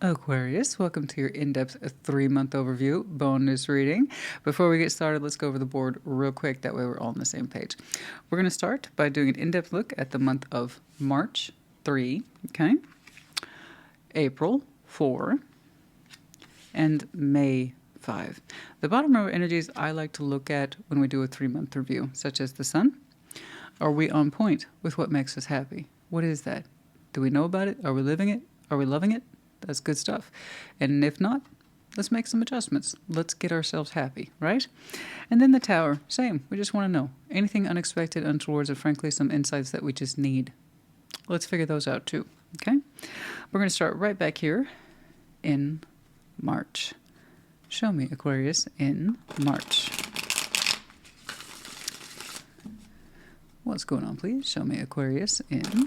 Aquarius, welcome to your in-depth 3-month overview bonus reading. Before we get started, let's go over the board real quick. That way we're all on the same page. We're going to start by doing an in-depth look at the month of March 3, okay? April 4, and May 5. The bottom row energies I like to look at when we do a 3-month review, such as the sun. Are we on point with what makes us happy? What is that? Do we know about it? Are we living it? Are we loving it? That's good stuff. And if not, let's make some adjustments. Let's get ourselves happy, right? And then the Tower, same. We just want to know anything unexpected, untowards, or frankly, some insights that we just need. Let's figure those out too, okay? We're going to start right back here in March. Show me, Aquarius, in March. What's going on, please? Show me, Aquarius, in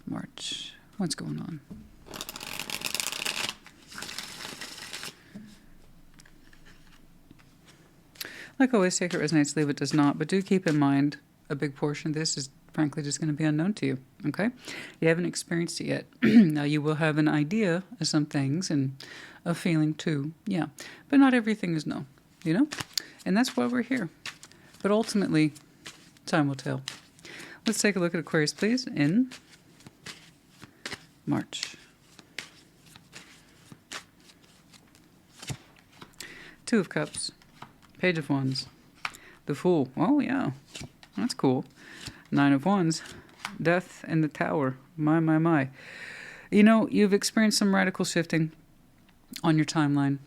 March. What's going on? Like always, take it resonates, leave it does not. But do keep in mind, a big portion of this is frankly just going to be unknown to you, okay? You haven't experienced it yet. Now, you will have an idea of some things and a feeling too, yeah. But not everything is known, you know? And that's why we're here. But ultimately, time will tell. Let's take a look at Aquarius, please, in March. Two of Cups, Page of Wands, the Fool. Oh yeah, that's cool. Nine of Wands, Death, and the Tower. My. You know, you've experienced some radical shifting on your timeline.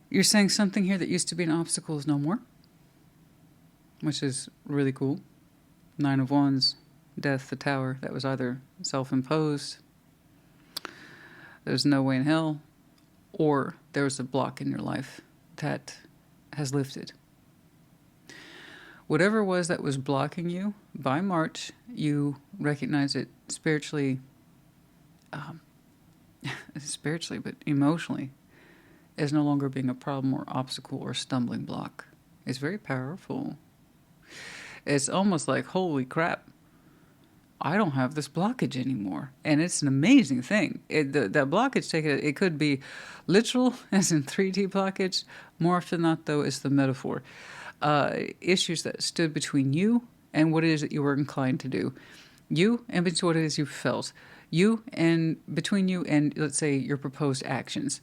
You're saying something here that used to be an obstacle is no more, which is really cool. Nine of Wands, Death, the Tower. That was either self-imposed, there's no way in hell, or there was a block in your life that has lifted. Whatever it was that was blocking you, by March, you recognize it spiritually, but emotionally, as no longer being a problem or obstacle or stumbling block. It's very powerful. It's almost like, holy crap, I don't have this blockage anymore. And it's an amazing thing. That blockage, it could be literal, as in 3D blockage. More often than not, though, is the metaphor. Issues that stood between you and what it is that you were inclined to do. You and between what it is you felt. You and between you and, let's say, your proposed actions.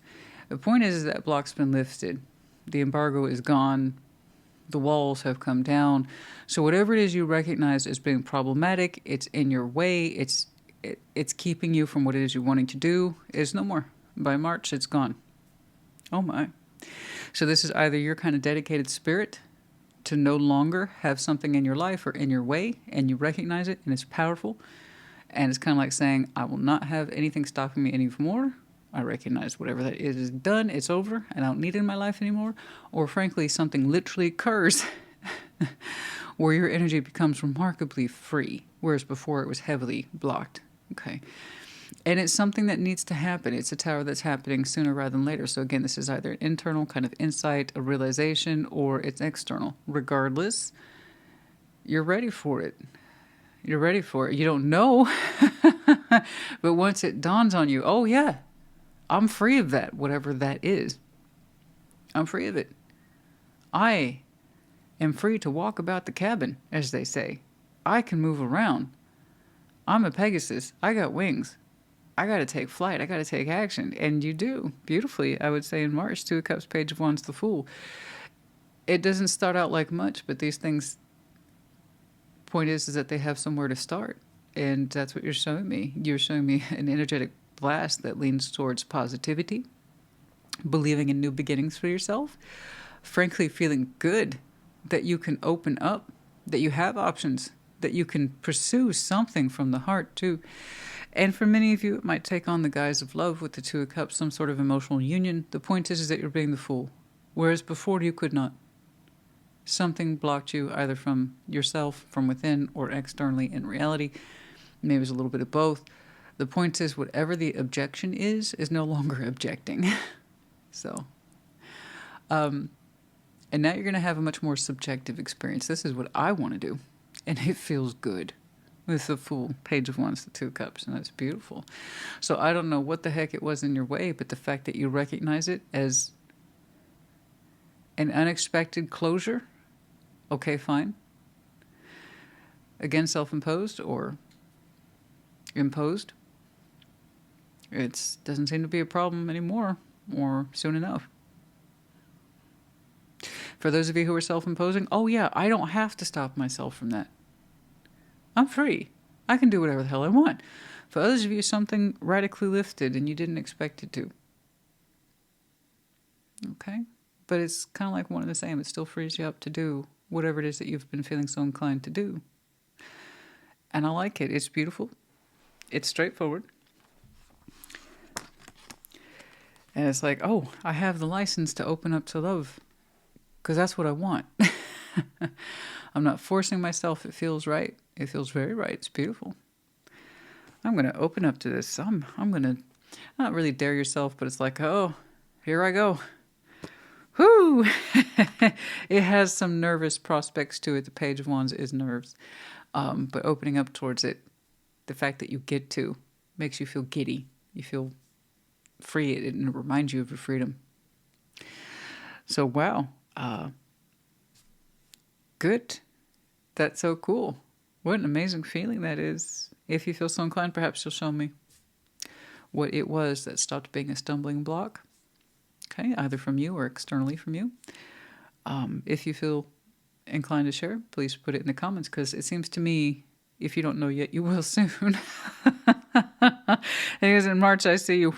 The point is that block's been lifted. The embargo is gone. The walls have come down. So whatever it is you recognize as being problematic, it's in your way, it's keeping you from what it is you're wanting to do, is no more. By March, it's gone. Oh my. So this is either your kind of dedicated spirit to no longer have something in your life or in your way, and you recognize it, and it's powerful. And it's kind of like saying, I will not have anything stopping me anymore. I recognize whatever that is done, it's over, and I don't need it in my life anymore. Or frankly, something literally occurs where your energy becomes remarkably free, whereas before it was heavily blocked. Okay. And it's something that needs to happen. It's a Tower that's happening sooner rather than later. So again, this is either an internal kind of insight, a realization, or it's external. Regardless, you're ready for it. You're ready for it. You don't know, but once it dawns on you, oh yeah, I'm free of that, whatever that is. I'm free of it. I am free to walk about the cabin, as they say. I can move around. I'm a Pegasus. I got wings. I got to take flight. I got to take action. And you do, beautifully, I would say, in March. Two of Cups, Page of Wands, the Fool. It doesn't start out like much, but these things, point is that they have somewhere to start. And that's what you're showing me. You're showing me an energetic blast that leans towards positivity, believing in new beginnings for yourself, frankly feeling good that you can open up, that you have options, that you can pursue something from the heart too. And for many of you, it might take on the guise of love with the Two of Cups, some sort of emotional union. The point is that you're being the fool, whereas before you could not. Something blocked you either from yourself, from within, or externally in reality. Maybe it's a little bit of both. The point is, whatever the objection is no longer objecting. So, and now you're going to have a much more subjective experience. This is what I want to do, and it feels good. with the Fool, Page of Wands, the Two Cups, and that's beautiful. So I don't know what the heck it was in your way, but the fact that you recognize it as an unexpected closure, okay, fine. Again, self-imposed or imposed, it doesn't seem to be a problem anymore or soon enough. For those of you who are self-imposing, oh yeah, I don't have to stop myself from that. I'm free. I can do whatever the hell I want. For others of you, something radically lifted and you didn't expect it to. Okay? But it's kind of like one and the same. It still frees you up to do whatever it is that you've been feeling so inclined to do. And I like it. It's beautiful. It's straightforward. And it's like, oh, I have the license to open up to love. Because that's what I want. I'm not forcing myself. It feels right. It feels very right. It's beautiful. I'm going to open up to this. I'm going to not really dare yourself, but it's like, oh, here I go. Whoo! It has some nervous prospects to it. The Page of Wands is nerves. But opening up towards it, the fact that you get to, makes you feel giddy. You feel free. It reminds you of your freedom. So, wow. Good. That's so cool. What an amazing feeling that is. If you feel so inclined, perhaps you'll show me what it was that stopped being a stumbling block. Okay, either from you or externally from you. If you feel inclined to share, please put it in the comments, because it seems to me, if you don't know yet, you will soon. Because in March I see you.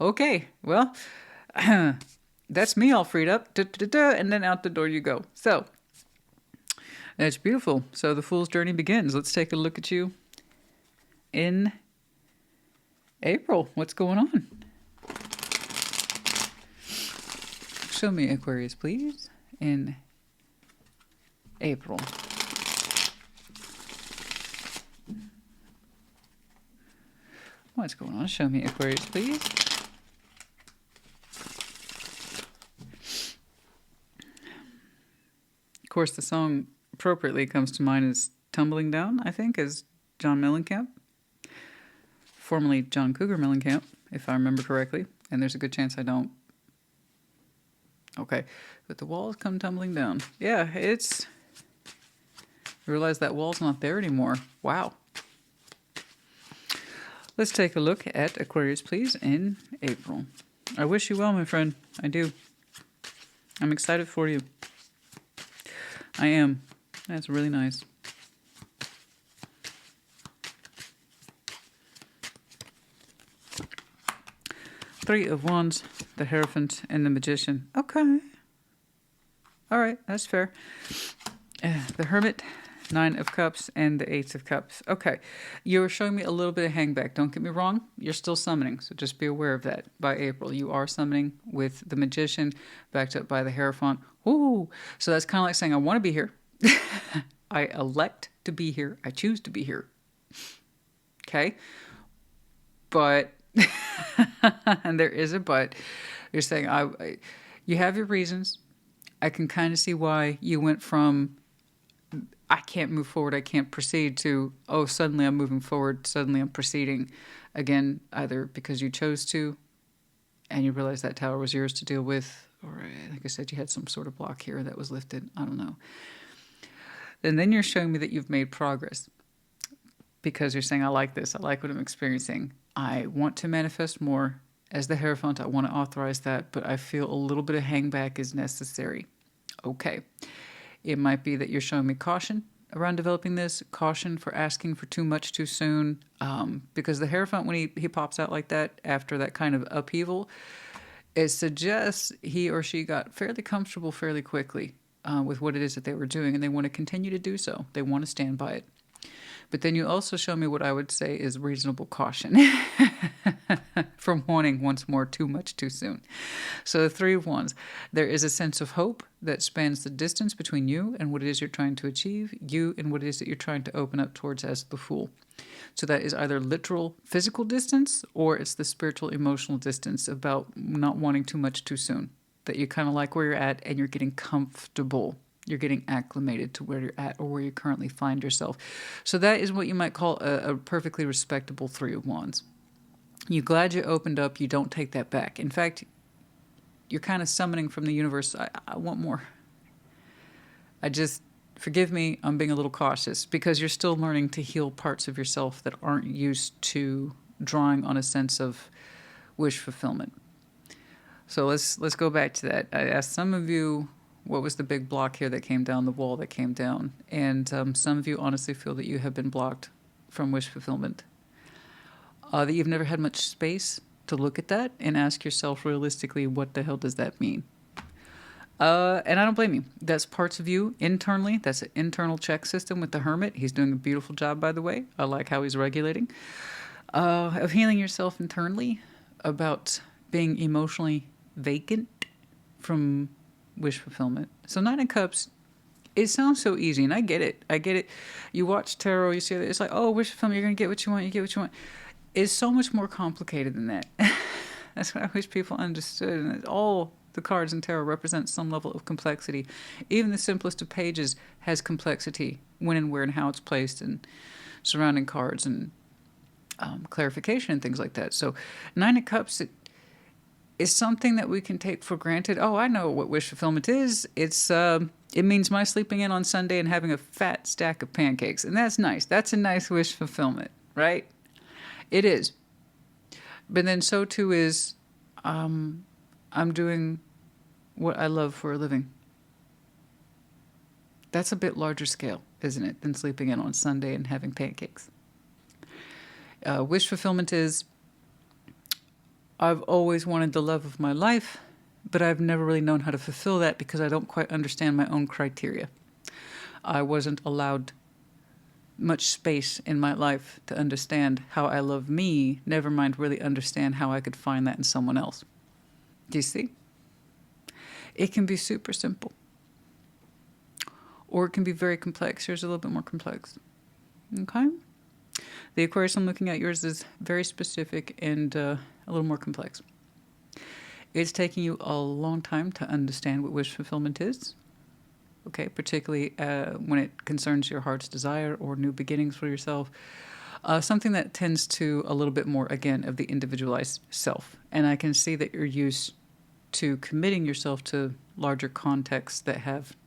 Okay, well, that's me all freed up. And then out the door you go. So, that's beautiful. So the Fool's journey begins. Let's take a look at you in April. What's going on? Show me Aquarius, please, in April. What's going on? Show me Aquarius, please. Of course, the song appropriately comes to mind as Tumbling Down, I think, as John Mellencamp. Formerly John Cougar Mellencamp, if I remember correctly. And there's a good chance I don't. Okay, but the walls come tumbling down. Yeah, it's... I realize that wall's not there anymore. Wow. Let's take a look at Aquarius, please, in April. I wish you well, my friend. I do. I'm excited for you. I am. That's really nice. Three of Wands, the Hierophant, and the Magician. Okay. All right, that's fair. The Hermit, Nine of Cups, and the Eight of Cups. Okay. You're showing me a little bit of hangback. Don't get me wrong. You're still summoning, so just be aware of that. By April, you are summoning with the Magician, backed up by the Hierophant. Ooh. So that's kind of like saying, I want to be here. I elect to be here. I choose to be here. Okay? But... and there is a but. You're saying, you have your reasons. I can kind of see why you went from, I can't move forward, I can't proceed, to, oh, suddenly I'm moving forward, suddenly I'm proceeding. Again, either because you chose to, and you realized that tower was yours to deal with, or like I said, you had some sort of block here that was lifted. I don't know. And then you're showing me that you've made progress. Because you're saying, I like this, I like what I'm experiencing. I want to manifest more. As the Hierophant, I want to authorize that, but I feel a little bit of hangback is necessary. Okay. It might be that you're showing me caution around developing this, caution for asking for too much too soon, because the Hierophant, when he pops out like that, after that kind of upheaval, it suggests he or she got fairly comfortable fairly quickly with what it is that they were doing, and they want to continue to do so. They want to stand by it. But then you also show me what I would say is reasonable caution from wanting once more too much too soon. So the Three of Wands, there is a sense of hope that spans the distance between you and what it is you're trying to achieve, you and what it is that you're trying to open up towards as the Fool. So that is either literal physical distance, or it's the spiritual emotional distance about not wanting too much too soon. That you kind of like where you're at and you're getting comfortable. You're getting acclimated to where you're at or where you currently find yourself. So that is what you might call a perfectly respectable Three of Wands. You're glad you opened up. You don't take that back. In fact, you're kind of summoning from the universe, I want more. Forgive me, I'm being a little cautious because you're still learning to heal parts of yourself that aren't used to drawing on a sense of wish fulfillment. So let's go back to that. I asked some of you, what was the big block here that came down, the wall that came down? And some of you honestly feel that you have been blocked from wish fulfillment. That you've never had much space to look at that and ask yourself realistically, what the hell does that mean? And I don't blame you. That's parts of you internally. That's an internal check system with the Hermit. He's doing a beautiful job, by the way. I like how he's regulating. Of healing yourself internally, about being emotionally vacant from wish fulfillment. So Nine of Cups, it sounds so easy, and I get it. I get it. You watch tarot, you see it, it's like, oh, wish fulfillment, you're going to get what you want, you get what you want. It's so much more complicated than that. That's what I wish people understood. And all the cards in tarot represent some level of complexity. Even the simplest of pages has complexity, when and where and how it's placed, and surrounding cards and clarification and things like that. So Nine of Cups, it is something that we can take for granted. Oh, I know what wish fulfillment is. It means my sleeping in on Sunday and having a fat stack of pancakes. And that's nice. That's a nice wish fulfillment, right? It is. But then so too is I'm doing what I love for a living. That's a bit larger scale, isn't it, than sleeping in on Sunday and having pancakes. Wish fulfillment is, I've always wanted the love of my life, but I've never really known how to fulfill that because I don't quite understand my own criteria. I wasn't allowed much space in my life to understand how I love me, never mind really understand how I could find that in someone else. Do you see? It can be super simple. Or it can be very complex. Here's a little bit more complex. Okay? The Aquarius I'm looking at, yours is very specific and a little more complex. It's taking you a long time to understand what wish fulfillment is. Okay, particularly when it concerns your heart's desire or new beginnings for yourself. Something that tends to a little bit more, again, of the individualized self. And I can see that you're used to committing yourself to larger contexts that have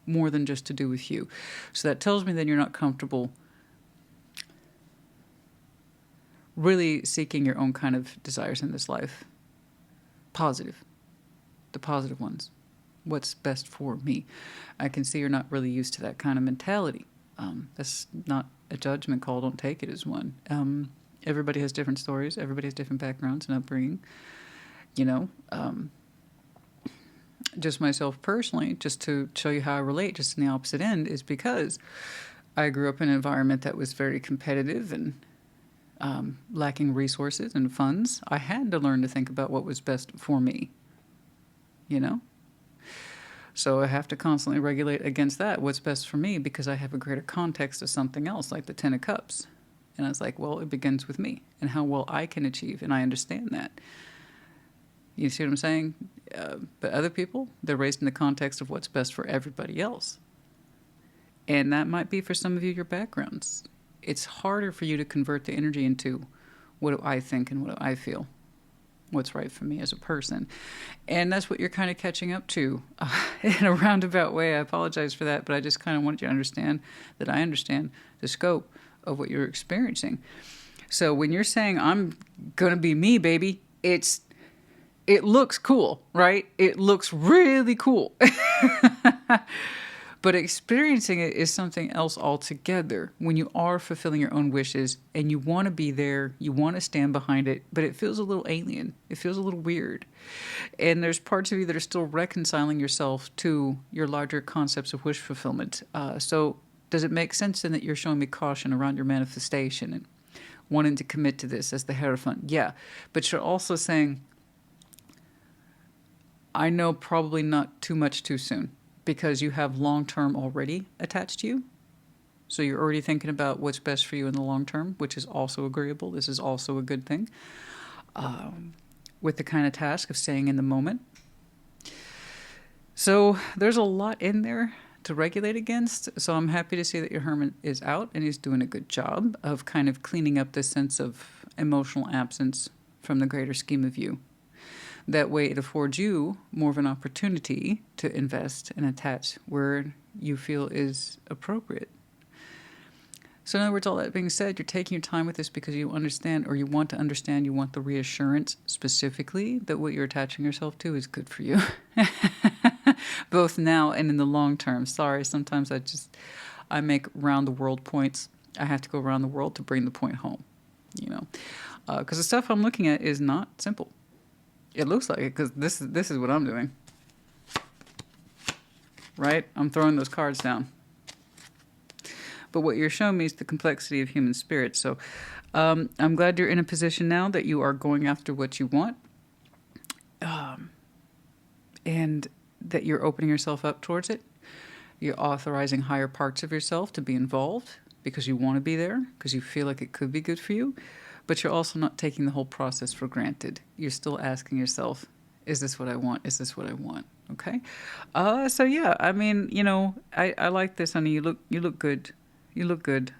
more than just to do with you. So that tells me that you're not comfortable really seeking your own kind of desires in this life. Positive. The positive ones. What's best for me. I can see you're not really used to that kind of mentality. That's not a judgment call. Don't take it as one. Everybody has different stories. Everybody has different backgrounds and upbringing. You know, just myself personally, just to show you how I relate, just in the opposite end, is because I grew up in an environment that was very competitive and lacking resources and funds. I had to learn to think about what was best for me, you know? So I have to constantly regulate against that, what's best for me, because I have a greater context of something else, like the Ten of Cups. And I was like, well, it begins with me and how well I can achieve, and I understand that. You see what I'm saying? But other people, they're raised in the context of what's best for everybody else. And that might be for some of you your backgrounds. It's harder for you to convert the energy into what do I think and what do I feel, what's right for me as a person. And that's what you're kind of catching up to in a roundabout way. I apologize for that, but I just kind of want you to understand that I understand the scope of what you're experiencing. So when you're saying, I'm going to be me, baby, it looks cool, right? It looks really cool. But experiencing it is something else altogether. When you are fulfilling your own wishes and you want to be there, you want to stand behind it, but it feels a little alien. It feels a little weird. And there's parts of you that are still reconciling yourself to your larger concepts of wish fulfillment. So does it make sense then that you're showing me caution around your manifestation and wanting to commit to this as the Hierophant? Yeah. But you're also saying, I know probably not too much too soon, because you have long-term already attached to you. So you're already thinking about what's best for you in the long term, which is also agreeable. This is also a good thing. With the kind of task of staying in the moment. So there's a lot in there to regulate against. So I'm happy to see that your Hermit is out and he's doing a good job of kind of cleaning up this sense of emotional absence from the greater scheme of you. That way it affords you more of an opportunity to invest and attach where you feel is appropriate. So in other words, all that being said, you're taking your time with this because you understand, or you want to understand, you want the reassurance specifically that what you're attaching yourself to is good for you. Both now and in the long term. Sorry, sometimes I make round the world points. I have to go around the world to bring the point home, you know. Because the stuff I'm looking at is not simple. It looks like it because this is what I'm doing. Right? I'm throwing those cards down. But what you're showing me is the complexity of human spirit. So I'm glad you're in a position now that you are going after what you want. And that you're opening yourself up towards it. You're authorizing higher parts of yourself to be involved because you want to be there, because you feel like it could be good for you. But you're also not taking the whole process for granted. You're still asking yourself, is this what I want? Is this what I want? Okay? So yeah, I mean, you know, I like this, honey. You look good. You look good.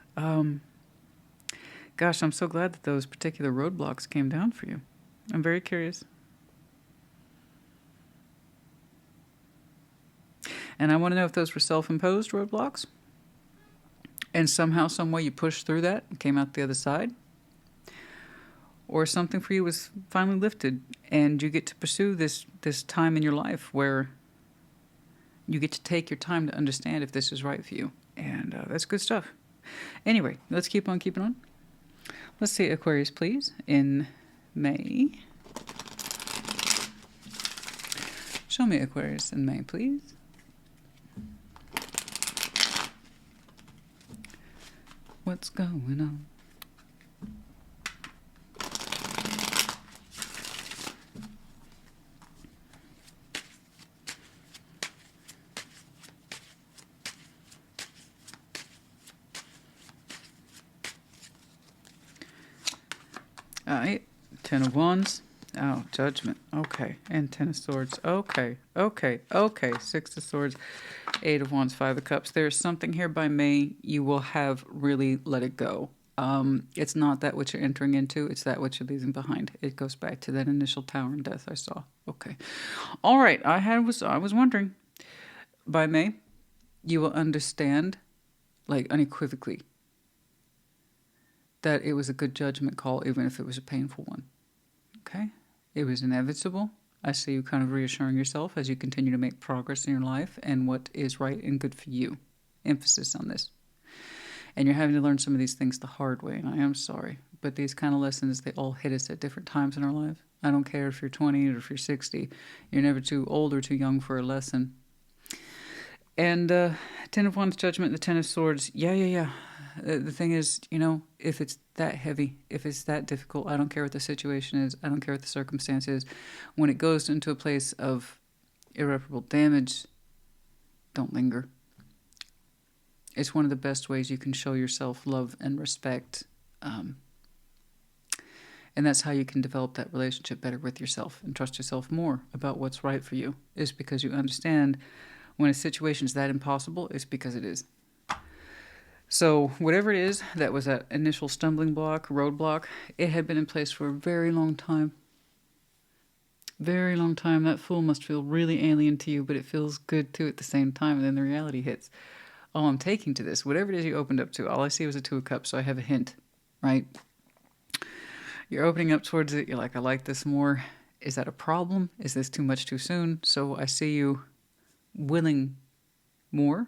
Gosh, I'm so glad that those particular roadblocks came down for you. I'm very curious. And I want to know if those were self-imposed roadblocks. And somehow, some way you pushed through that and came out the other side. Or something for you was finally lifted and you get to pursue this time in your life where you get to take your time to understand if this is right for you. And that's good stuff. Anyway, let's keep on keeping on. Let's see Aquarius, please, in May. Show me Aquarius in May, please. What's going on? All right, Ten of Wands. Oh, Judgment. Okay. And Ten of Swords. Okay. Six of Swords, Eight of Wands, Five of Cups. There's something here by May you will have really let it go. It's not that which you're entering into. It's that which you're leaving behind. It goes back to that initial tower and death I saw. Okay. All right. I was wondering. By May, you will understand, like unequivocally, that it was a good judgment call, even if it was a painful one. Okay? It was inevitable. I see you kind of reassuring yourself as you continue to make progress in your life and what is right and good for you. Emphasis on this. And you're having to learn some of these things the hard way, and I am sorry. But these kind of lessons, they all hit us at different times in our life. I don't care if you're 20 or if you're 60. You're never too old or too young for a lesson. And Ten of Wands, Judgment, the Ten of Swords. Yeah. The thing is, you know, if it's that heavy, if it's that difficult, I don't care what the situation is. I don't care what the circumstance is. When it goes into a place of irreparable damage, don't linger. It's one of the best ways you can show yourself love and respect. And that's how you can develop that relationship better with yourself and trust yourself more about what's right for you, is because you understand when a situation is that impossible, it's because it is. So whatever it is that was that initial stumbling block, roadblock, it had been in place for a very long time. Very long time. That Fool must feel really alien to you, but it feels good too at the same time. And then the reality hits. Oh, I'm taking to this. Whatever it is you opened up to, all I see was a Two of Cups, so I have a hint, right? You're opening up towards it. You're like, I like this more. Is that a problem? Is this too much too soon? So I see you willing more,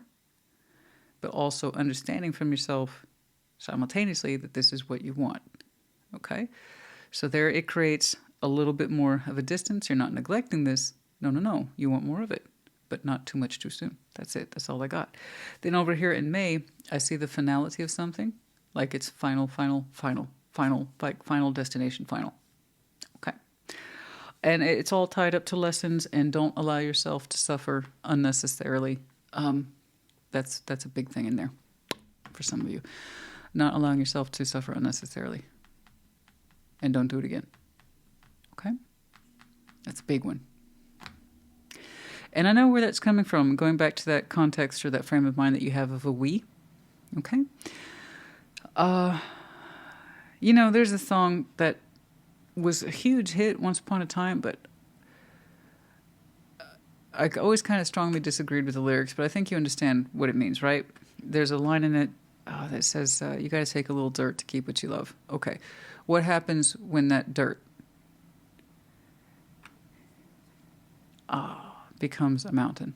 but also understanding from yourself simultaneously that this is what you want. Okay? So there it creates a little bit more of a distance. You're not neglecting this. No. You want more of it, but not too much too soon. That's it. That's all I got. Then over here in May, I see the finality of something. Like it's final, like final destination, final. Okay? And it's all tied up to lessons, and don't allow yourself to suffer unnecessarily. That's a big thing in there for some of you. Not allowing yourself to suffer unnecessarily. And don't do it again. Okay? That's a big one. And I know where that's coming from, going back to that context or that frame of mind that you have of a we. Okay? You know, there's a song that was a huge hit once upon a time, but I always kind of strongly disagreed with the lyrics, but I think you understand what it means, right? There's a line in it that says, you got to take a little dirt to keep what you love. Okay. What happens when that dirt becomes a mountain?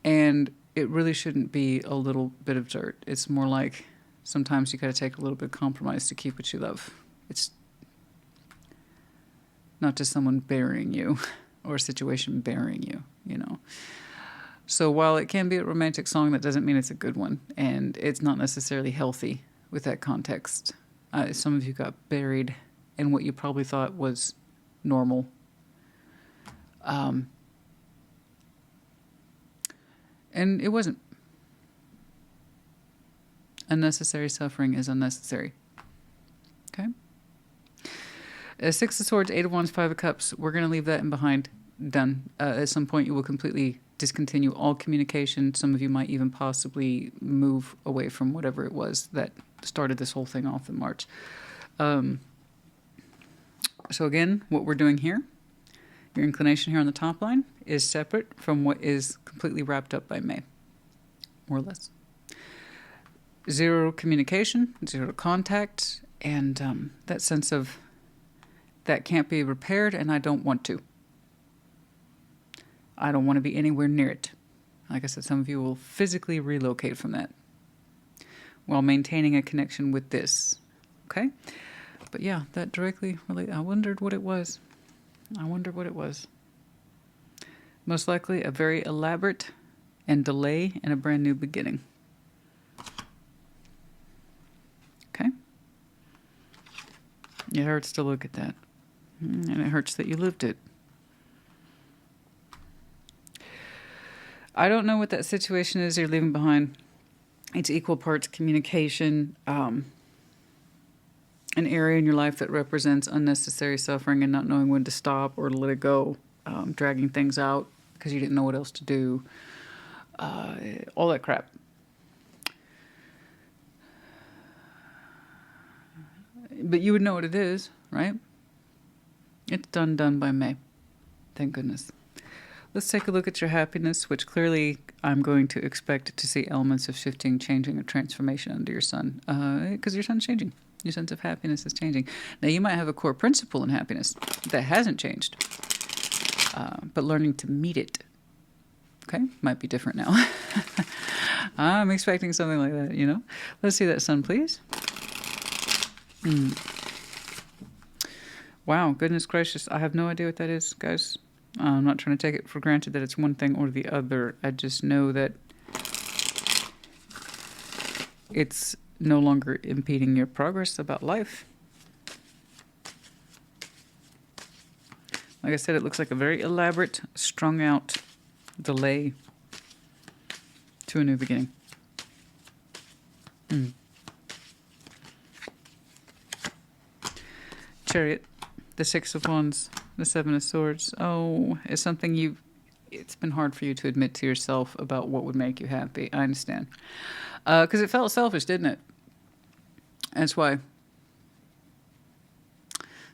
And it really shouldn't be a little bit of dirt. It's more like sometimes you got to take a little bit of compromise to keep what you love. It's not just someone burying you or a situation burying you, you know. So while it can be a romantic song, that doesn't mean it's a good one. And it's not necessarily healthy with that context. Some of you got buried in what you probably thought was normal. And it wasn't. Unnecessary suffering is unnecessary. Okay? Six of Swords, Eight of Wands, Five of Cups. We're going to leave that in behind. Done. At some point, you will completely discontinue all communication. Some of you might even possibly move away from whatever it was that started this whole thing off in March. So again, what we're doing here, your inclination here on the top line, is separate from what is completely wrapped up by May, more or less. Zero communication, zero contact, and that sense of that can't be repaired, and I don't want to. I don't want to be anywhere near it. Like I said, some of you will physically relocate from that while maintaining a connection with this. Okay? But yeah, that directly related. I wondered what it was. Most likely a very elaborate and delay in a brand new beginning. Okay? It hurts to look at that. And it hurts that you lived it. I don't know what that situation is you're leaving behind. It's equal parts communication, an area in your life that represents unnecessary suffering and not knowing when to stop or to let it go, dragging things out because you didn't know what else to do, all that crap. But you would know what it is, right? It's done by May. Thank goodness. Let's take a look at your happiness, which clearly I'm going to expect to see elements of shifting, changing, or transformation under your sun, because your sun's changing. Your sense of happiness is changing. Now, you might have a core principle in happiness that hasn't changed, but learning to meet it, okay, might be different now. I'm expecting something like that, you know? Let's see that sun, please. Wow, goodness gracious. I have no idea what that is, guys. I'm not trying to take it for granted that it's one thing or the other. I just know that it's no longer impeding your progress about life. Like I said, it looks like a very elaborate, strung out delay to a new beginning. Chariot, the Six of Wands, the Seven of Swords. Oh, it's something it's been hard for you to admit to yourself about what would make you happy. I understand. Because it felt selfish, didn't it? That's why.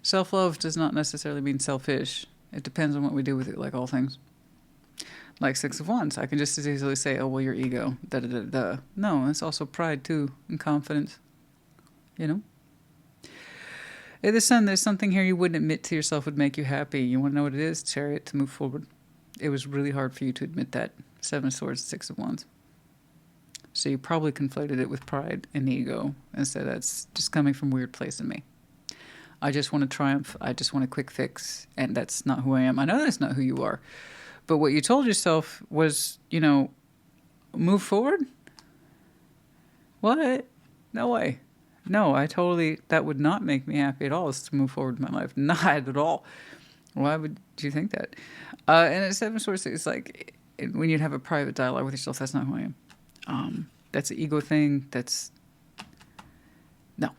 Self-love does not necessarily mean selfish. It depends on what we do with it, like all things. Like Six of Wands, I can just as easily say, oh, well, your ego, da-da-da-da. No, it's also pride, too, and confidence. You know? At the Sun, there's something here you wouldn't admit to yourself would make you happy. You want to know what it is? Chariot, to move forward. It was really hard for you to admit that. Seven of Swords, Six of Wands. So you probably conflated it with pride and ego and said, that's just coming from a weird place in me. I just want to triumph. I just want a quick fix. And that's not who I am. I know that's not who you are. But what you told yourself was, you know, move forward? What? No way. No, that would not make me happy at all, is to move forward in my life. Not at all. Why would you think that? And at Seven of Swords, it's like, when you'd have a private dialogue with yourself, that's not who I am. That's an ego thing. That's, no.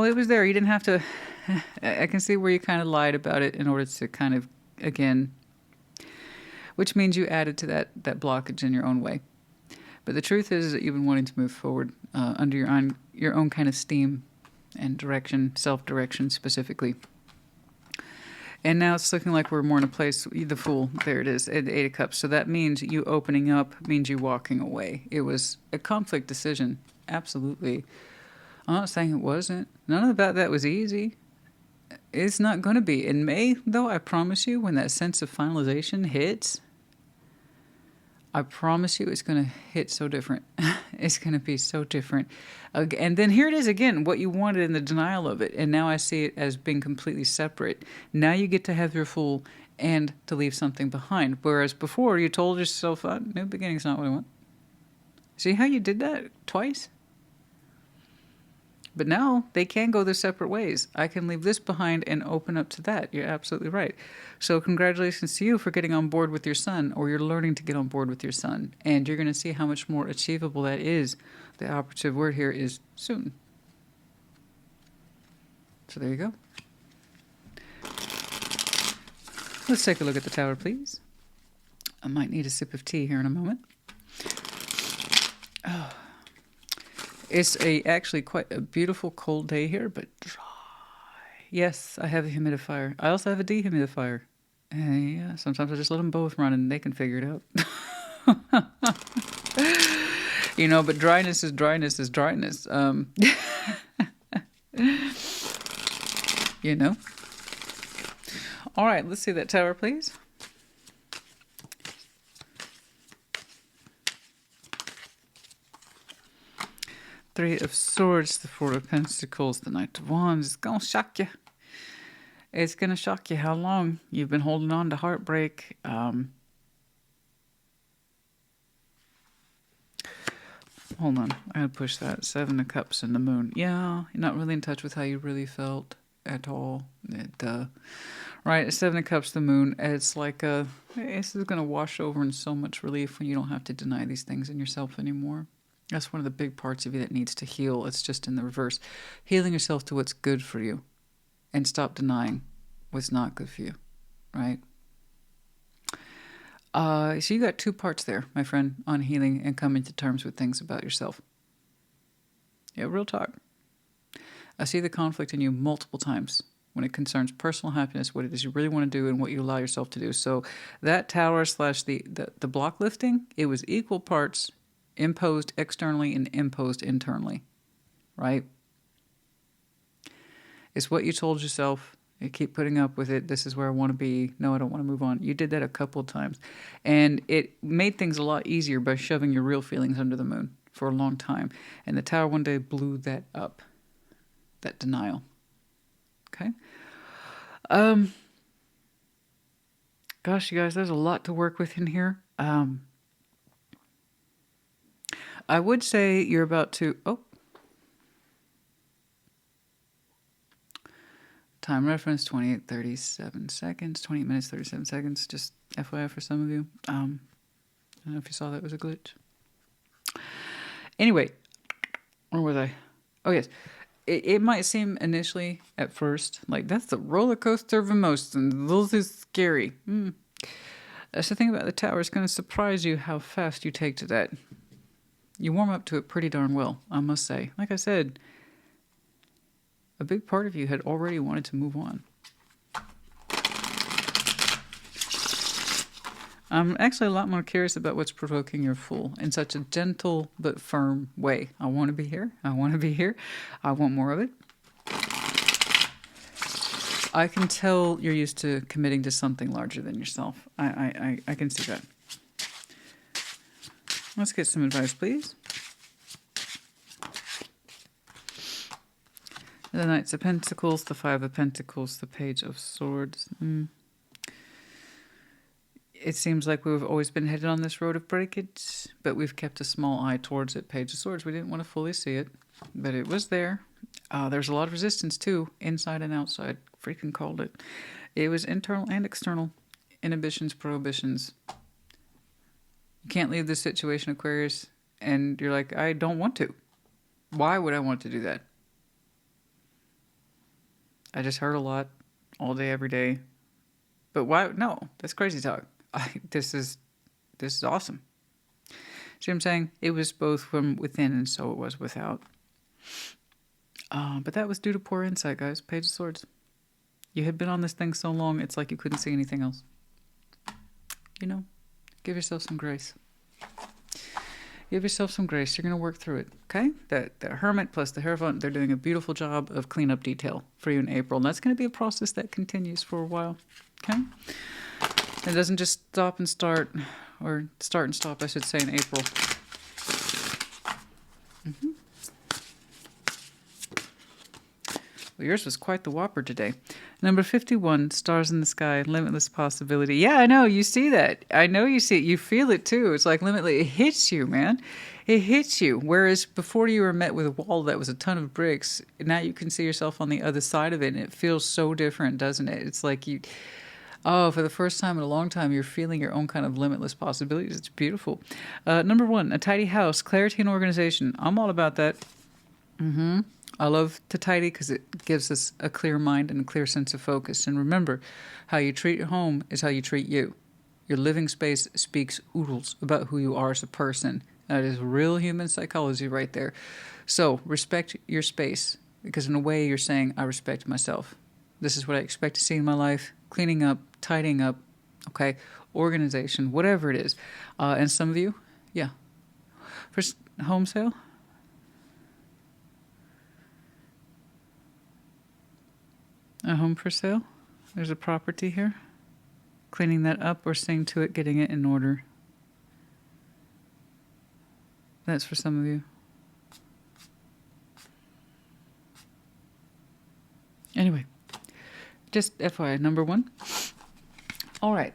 It was there. You didn't have to I can see where you kind of lied about it in order to kind of, again, which means you added to that blockage in your own way. But the truth is that you've been wanting to move forward under your own kind of steam and direction, self-direction specifically. And now it's looking like we're more in a place, the Fool, there it is, at the Eight of Cups. So that means you opening up, means you walking away. It was a conflict decision, absolutely. I'm not saying it wasn't. None of that was easy. It's not going to be. In May, though, I promise you, when that sense of finalization hits, I promise you it's going to hit so different. It's going to be so different. And then here it is again, what you wanted in the denial of it. And now I see it as being completely separate. Now you get to have your Fool and to leave something behind. Whereas before you told yourself, new beginning's not what I want. See how you did that twice? But now they can go their separate ways. I can leave this behind and open up to that. You're absolutely right. So congratulations to you for getting on board with your sun, or you're learning to get on board with your sun. And you're going to see how much more achievable that is. The operative word here is soon. So there you go. Let's take a look at the Tower, please. I might need a sip of tea here in a moment. Oh. It's actually quite a beautiful cold day here, but dry. Yes, I have a humidifier. I also have a dehumidifier. Yeah, sometimes I just let them both run and they can figure it out. But dryness is dryness is dryness. All right, let's see that Tower, please. Three of Swords, the Four of Pentacles, the Knight of Wands. It's going to shock you. It's going to shock you how long you've been holding on to heartbreak. Hold on. I gotta push that. Seven of Cups and the Moon. Yeah, you're not really in touch with how you really felt at all. Right, Seven of Cups, the Moon. It's like this is going to wash over in so much relief when you don't have to deny these things in yourself anymore. That's one of the big parts of you that needs to heal. It's just in the reverse. Healing yourself to what's good for you and stop denying what's not good for you, right? So you got two parts there, my friend, on healing and coming to terms with things about yourself. Yeah, real talk. I see the conflict in you multiple times when it concerns personal happiness, what it is you really want to do and what you allow yourself to do. So that Tower / the block lifting, it was equal parts imposed externally and imposed internally, right? It's what you told yourself. You keep putting up with it. This is where I want to be. No, I don't want to move on. You did that a couple of times. And it made things a lot easier by shoving your real feelings under the Moon for a long time. And the Tower one day blew that up, that denial. Okay? Gosh, you guys, there's a lot to work with in here. I would say you're about to... Time reference, 28:37 seconds. 28 minutes, 37 seconds. Just FYI for some of you. I don't know if you saw that was a glitch. Anyway, where was I? Oh, yes. It might seem initially, at first, like that's the roller coaster of emotions. Those is scary. That's the thing about the Tower. It's going to surprise you how fast you take to that. You warm up to it pretty darn well, I must say. Like I said, a big part of you had already wanted to move on. I'm actually a lot more curious about what's provoking your Fool in such a gentle but firm way. I want to be here. I want to be here. I want more of it. I can tell you're used to committing to something larger than yourself. I can see that. Let's get some advice, please. The Knights of Pentacles, the Five of Pentacles, the Page of Swords. It seems like we've always been headed on this road of breakage, but we've kept a small eye towards it. Page of Swords, we didn't want to fully see it, but it was there. There's a lot of resistance, too, inside and outside. Freaking called it. It was internal and external. Inhibitions, prohibitions. You can't leave this situation, Aquarius, and you're like, I don't want to. Why would I want to do that? I just heard a lot all day, every day. But why? No, that's crazy talk. This is awesome. See what I'm saying? It was both from within and so it was without. But that was due to poor insight, guys. Page of Swords. You had been on this thing so long, it's like you couldn't see anything else. You know, give yourself some grace. Give yourself some grace. You're going to work through it, okay? The Hermit plus the Hierophant, they're doing a beautiful job of cleanup detail for you in April. And that's going to be a process that continues for a while, okay? It doesn't just stop and start, or start and stop, I should say, in April. Well, yours was quite the whopper today. Number 51, stars in the sky, limitless possibility. Yeah, I know. You see that. I know you see it. You feel it too. It's like limitless. It hits you, man. It hits you. Whereas before you were met with a wall that was a ton of bricks, now you can see yourself on the other side of it. And it feels so different, doesn't it? It's like you... Oh, for the first time in a long time, you're feeling your own kind of limitless possibilities. It's beautiful. Number 1, a tidy house, clarity and organization. I'm all about that. I love to tidy because it gives us a clear mind and a clear sense of focus. And remember, how you treat your home is how you treat you. Your living space speaks oodles about who you are as a person. That is real human psychology right there. So respect your space, because in a way you're saying, I respect myself. This is what I expect to see in my life. Cleaning up, tidying up, okay? Organization, whatever it is. And some of you, yeah. For home sale? A home for sale? There's a property here. Cleaning that up or seeing to it, getting it in order. That's for some of you. Anyway, just FYI, number 1. All right.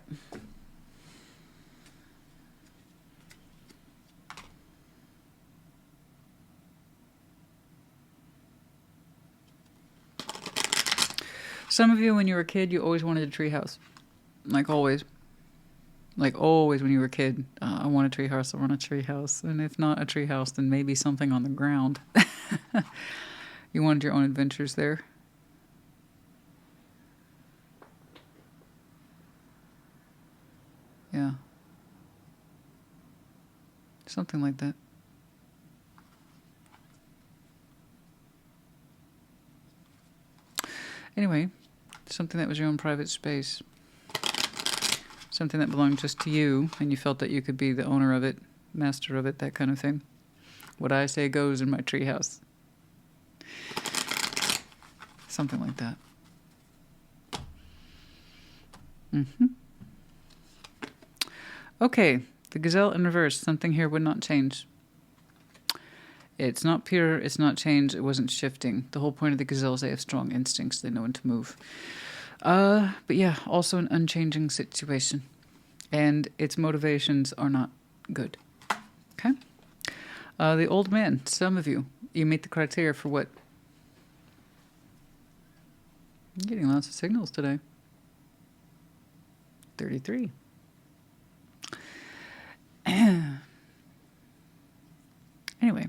Some of you, when you were a kid, you always wanted a tree house. Like always. Like always when you were a kid. I want a tree house, I want a tree house. And if not a tree house, then maybe something on the ground. You wanted your own adventures there. Yeah. Something like that. Anyway, something that was your own private space. Something that belonged just to you, and you felt that you could be the owner of it, master of it, that kind of thing. What I say goes in my treehouse. Something like that. Okay, the gazelle in reverse. Something here would not change. It's not pure, it's not change, it wasn't shifting. The whole point of the gazelle is they have strong instincts, they know when to move. But yeah, also an unchanging situation. And its motivations are not good. Okay? The old man, some of you, you meet the criteria for what? I'm getting lots of signals today. 33. Anyway,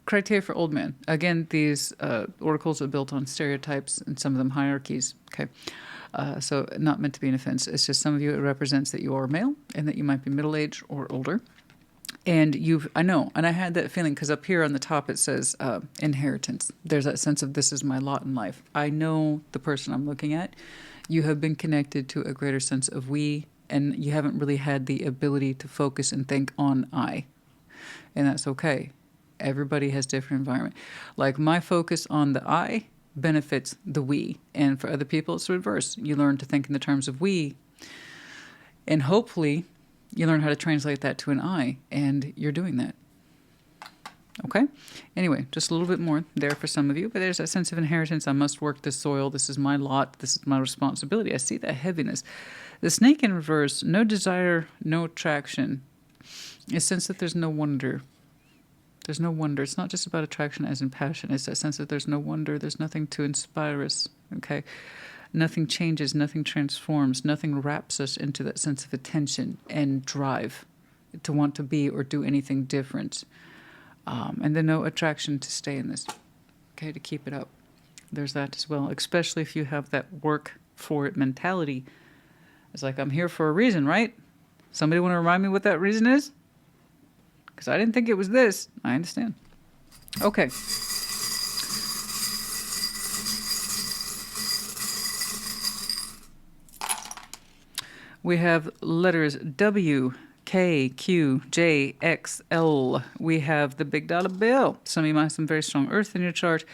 criteria for old man. Again, these oracles are built on stereotypes and some of them hierarchies. Okay, so not meant to be an offense. It's just some of you it represents that you are male and that you might be middle-aged or older. And I know, and I had that feeling because up here on the top it says inheritance. There's that sense of this is my lot in life. I know the person I'm looking at. You have been connected to a greater sense of we, and you haven't really had the ability to focus and think on I. And that's okay. Everybody has different environment. Like my focus on the I benefits the we. And for other people, it's the reverse. You learn to think in the terms of we. And hopefully, you learn how to translate that to an I. And you're doing that. Okay? Anyway, just a little bit more there for some of you. But there's that sense of inheritance. I must work this soil. This is my lot. This is my responsibility. I see that heaviness. The snake in reverse, no desire, no attraction. A sense that there's no wonder. There's no wonder. It's not just about attraction as in passion. It's that sense that there's no wonder. There's nothing to inspire us. Okay? Nothing changes. Nothing transforms. Nothing wraps us into that sense of attention and drive to want to be or do anything different. And then no attraction to stay in this. Okay? To keep it up. There's that as well, especially if you have that work for it mentality. It's like, I'm here for a reason, right? Somebody want to remind me what that reason is? Because I didn't think it was this. I understand. Okay. We have letters W, K, Q, J, X, L. We have the big dollar bill. Some of you might have some very strong earth in your chart.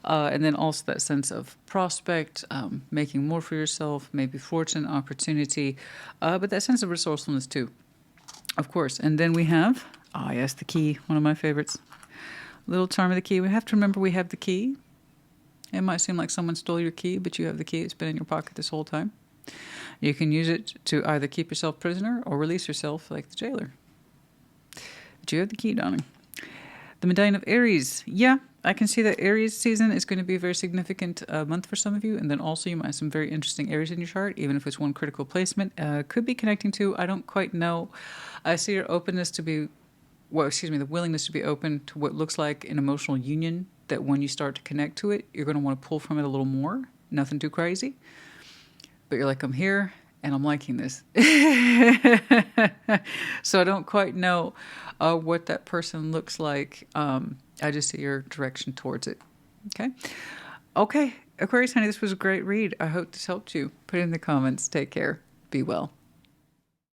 And then also that sense of prospect, making more for yourself, maybe fortune, opportunity, but that sense of resourcefulness too, of course. And then we have, yes, the key, one of my favorites. Little charm of the key. We have to remember we have the key. It might seem like someone stole your key, but you have the key. It's been in your pocket this whole time. You can use it to either keep yourself prisoner or release yourself like the jailer. But you have the key, darling. The medallion of Aries. Yeah, I can see that Aries season is going to be a very significant month for some of you. And then also you might have some very interesting Aries in your chart, even if it's one critical placement. Could be connecting to, I don't quite know. I see your openness to be, the willingness to be open to what looks like an emotional union, that when you start to connect to it, you're going to want to pull from it a little more. Nothing too crazy. But you're like, I'm here and I'm liking this. So I don't quite know what that person looks like. I just see your direction towards it. Okay, Aquarius, honey, this was a great read. I hope this helped you. Put it in the comments. Take care. Be well.